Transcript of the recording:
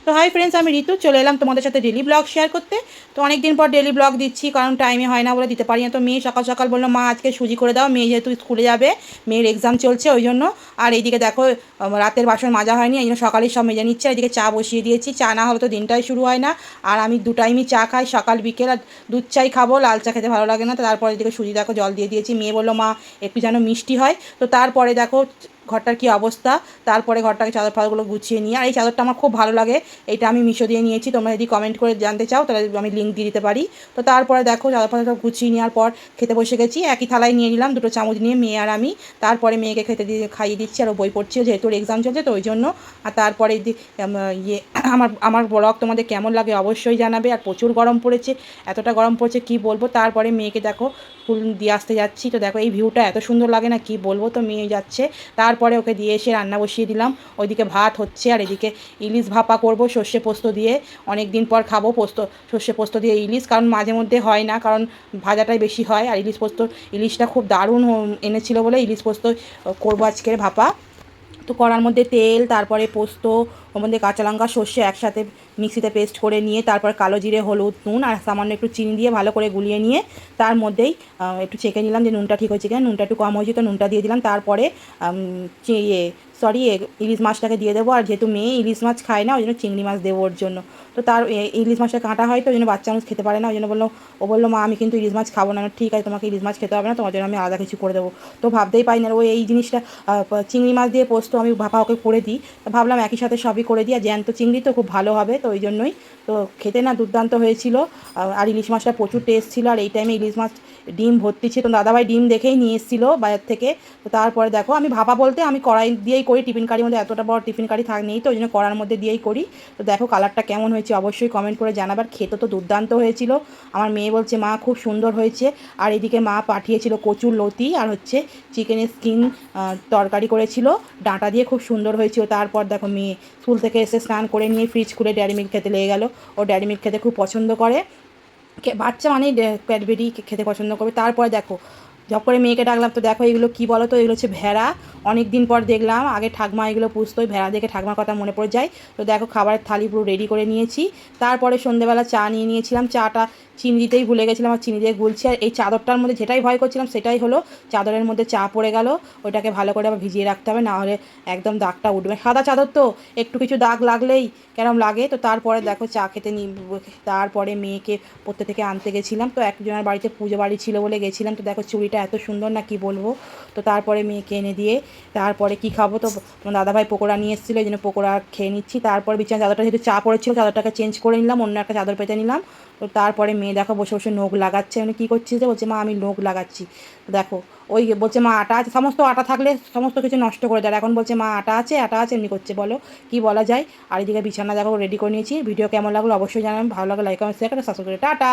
তো hi friends, আমি ঋতু চলে এলাম তোমাদের সাথে ডেলি ব্লগ শেয়ার করতে। তো অনেক দিন পর ডেলি ব্লগ দিচ্ছি, কারণ টাইমে হয় না বলে দিতে পারি না। তো মেয়ে সকাল সকাল বললো, মা আজকে সুজি করে দাও, মেয়ে যেহেতু স্কুলে যাবে, মেয়ের এক্সাম চলছে ওই জন্য। আর এইদিকে দেখো রাতের বাসন মাজা হয়নি, এই জন্য সকালেই সব মেজে নিচ্ছে। এদিকে চা বসিয়ে দিয়েছি, চা না হলে তো দিনটাই শুরু হয় না। আর আমি 2 টাইমই চা খাই, সকাল বিকেল। আর দুধ চাই খাবো, লাল চা খেতে ভালো লাগে না। তারপরে এদিকে সুজি দেখো জল দিয়ে দিয়েছি। মেয়ে বললো, মা একটু যেন মিষ্টি হয়। তো তারপরে দেখো ঘরটার কী অবস্থা। তারপরে ঘরটাকে চাদর ফাদরগুলো গুছিয়ে নিয়ে, আর এই চাদরটা আমার খুব ভালো লাগে, এটা আমি মিশো দিয়ে নিয়েছি। তোমরা যদি কমেন্ট করে জানতে চাও তাহলে আমি লিঙ্ক দিয়ে দিতে পারি। তো তারপরে দেখো চাদর ফাদর গুছিয়ে নেওয়ার পর খেতে বসে গেছি। একই থালায় নিয়ে নিলাম 2টো চামচ নিয়ে, মেয়ে আর আমি। তারপরে মেয়েকে খেতে দিয়ে খাইয়ে দিচ্ছি, আর বই পড়ছি যেহেতু ওর এক্সাম চলছে তো ওই জন্য। আর তারপরে ইয়ে আমার ব্লগ তোমাদের কেমন লাগে অবশ্যই জানাবে। আর প্রচুর গরম পড়েছে, এতটা গরম পড়েছে কি বলবো। তারপরে মেয়েকে দেখো ফুল দিয়ে আসতে যাচ্ছি। তো দেখো এই ভিউটা এত সুন্দর লাগে না কি বলবো। তো মেয়ে যাচ্ছে, তারপরে ওকে দিয়ে এসে রান্না বসিয়ে দিলাম। ওইদিকে ভাত হচ্ছে, আর এদিকে ইলিশ ভাপা করব সর্ষে পোস্ত দিয়ে। অনেক দিন পর খাবো সর্ষে পোস্ত দিয়ে ইলিশ, কারণ মাঝে মধ্যে হয় না, কারণ ভাজাটাই বেশি হয়। আর ইলিশটা খুব দারুণ এনেছিল বলে ইলিশ পোস্ত করবো আজকের ভাপা। তো কড়ার মধ্যে তেল, তারপরে পোস্ত, ওর মধ্যে কাঁচা লঙ্কা সর্ষে একসাথে মিক্সিতে পেস্ট করে নিয়ে, তারপর কালো জিরে, হলুদ, নুন আর সামান্য একটু চিনি দিয়ে ভালো করে গুলিয়ে নিয়ে, তার মধ্যেই একটু চেখে নিলাম যে নুনটা ঠিক হয়েছে কিনা। নুনটা একটু কম হয়েছে তো নুনটা দিয়ে দিলাম। তারপরে ইলিশ মাছটাকে দিয়ে দেবো। আর যেহেতু মেয়ে ইলিশ মাছ খায় না ওই জন্য চিংড়ি মাছ দেবো ওর জন্য। তো ইলিশ মাছটা কাঁটা হয় তো ওই জন্য বাচ্চা মানুষ খেতে পারে না, ওই জন্য বললো মা আমি কিন্তু ইলিশ মাছ খাবো না। ঠিক আছে, তোমাকে ইলিশ মাছ খেতে হবে না, তোমার জন্য আমি আলাদা কিছু করে দেবো। তো ভাবতেই পারি না এই জিনিসটা চিংড়ি মাছ দিয়ে পোস্ত আমি ভাপা ওকে করে দিই। তো ভাবলাম একই সাথে সবই করে দিই, আর জ্যান্ত চিংড়ি তো খুব ভালো হবে, তো ওই জন্যই। তো খেতে না দুর্দান্ত হয়েছিল। আর ইলিশ মাছটা প্রচুর টেস্ট ছিল। আর এই টাইমে ইলিশ মাছ ডিম ভর্তি ছিল, তো দাদাভাই ডিম দেখেই নিয়ে এসেছিলো বাজার থেকে। তো তারপরে দেখো আমি ভাপা বলতে আমি কড়াই দিয়েই করি, টিফিন কারির মধ্যে এতটা বড় টিফিন কারি নেই তো ওই জন্য কড়ার মধ্যে দিয়েই করি। তো দেখো কালারটা কেমন হয়েছে অবশ্যই কমেন্ট করে জানাবার। খেতে তো দুর্দান্ত হয়েছিল। আমার মেয়ে বলছে মা খুব সুন্দর হয়েছে। আর এদিকে মা পাঠিয়েছিল কচুর লতি আর হচ্ছে চিকেনের স্কিন তরকারি করেছিল ডাঁটা দিয়ে, খুব সুন্দর হয়েছিল। তারপর দেখো মেয়ে স্কুল থেকে এসে স্নান করে নিয়ে ফ্রিজ খুলে ডেয়ারি মিল্ক খেতে লেগে গেল। ও ডেয়ারি মিল্ক খেতে খুব পছন্দ করে, বাচ্চা মানেই ক্যাডবেরি খেতে পছন্দ করবে। তারপরে দেখো জব করে মেয়েকে ডাকলাম। তো দেখো এগুলো কী বলো তো, এগুলো হচ্ছে ভেড়া। অনেক দিন পর দেখলাম, আগে ঠাকমা এগুলো পুষতো, ভেড়া দেখে ঠাকমার কথা মনে পড়ে যায়। তো দেখো খাবারের থালি পুরো রেডি করে নিয়েছি। তারপরে সন্ধ্যেবেলা চা নিয়ে নিয়েছিলাম, চাটা চিনি দিতেই ভুলে গেছিলাম, আর চিনি দিয়ে গুলছি। আর এই চাদরটার মধ্যে যেটাই ভয় করছিলাম সেটাই হলো, চাদরের মধ্যে চা পড়ে গেল। ওইটাকে ভালো করে আবার ভিজিয়ে রাখতে হবে, না হলে একদম দাগটা উঠবে। সাদা চাদর তো একটু কিছু দাগ লাগলেই কেরম লাগে। তো তারপরে দেখো চা খেতে তারপরে মেয়েকে পড়তে থেকে আনতে গেছিলাম। তো একজনের বাড়িতে পুজো বাড়ি ছিল বলে গেছিলাম। তো দেখো চুড়িটা এত সুন্দর না কি বলবো। তো তারপরে মেয়েকে এনে দিয়ে তারপরে কি খাবো, তো দাদাভাই পকোড়া নিয়ে এসেছিলো, এই জন্য পকোড়া খেয়ে নিচ্ছি। তারপর বিছানা চাদরটা যেহেতু চা পড়েছিল চাদরটাকে চেঞ্জ করে নিলাম, অন্য একটা চাদর পেতে নিলাম। তো তারপরে মেয়ে দেখো বসে বসে নখ লাগাচ্ছে। মানে কী করছিস যে, বলছে মা আমি নখ লাগাচ্ছি। তো দেখো ওই বলছে মা আটা আছে, সমস্ত আটা থাকলে সমস্ত কিছু নষ্ট করে দেয়। এখন বলছে মা আটা আছে এমনি করছে, বলো কি বলা যায়। আর এদিকে বিছানা দেখো রেডি করে নিয়েছি। ভিডিও কেমন লাগলো অবশ্যই জানাবেন, ভালো লাগলে লাইক কমেন্ট শেয়ার করে সাবস্ক্রাইব করে টাটা।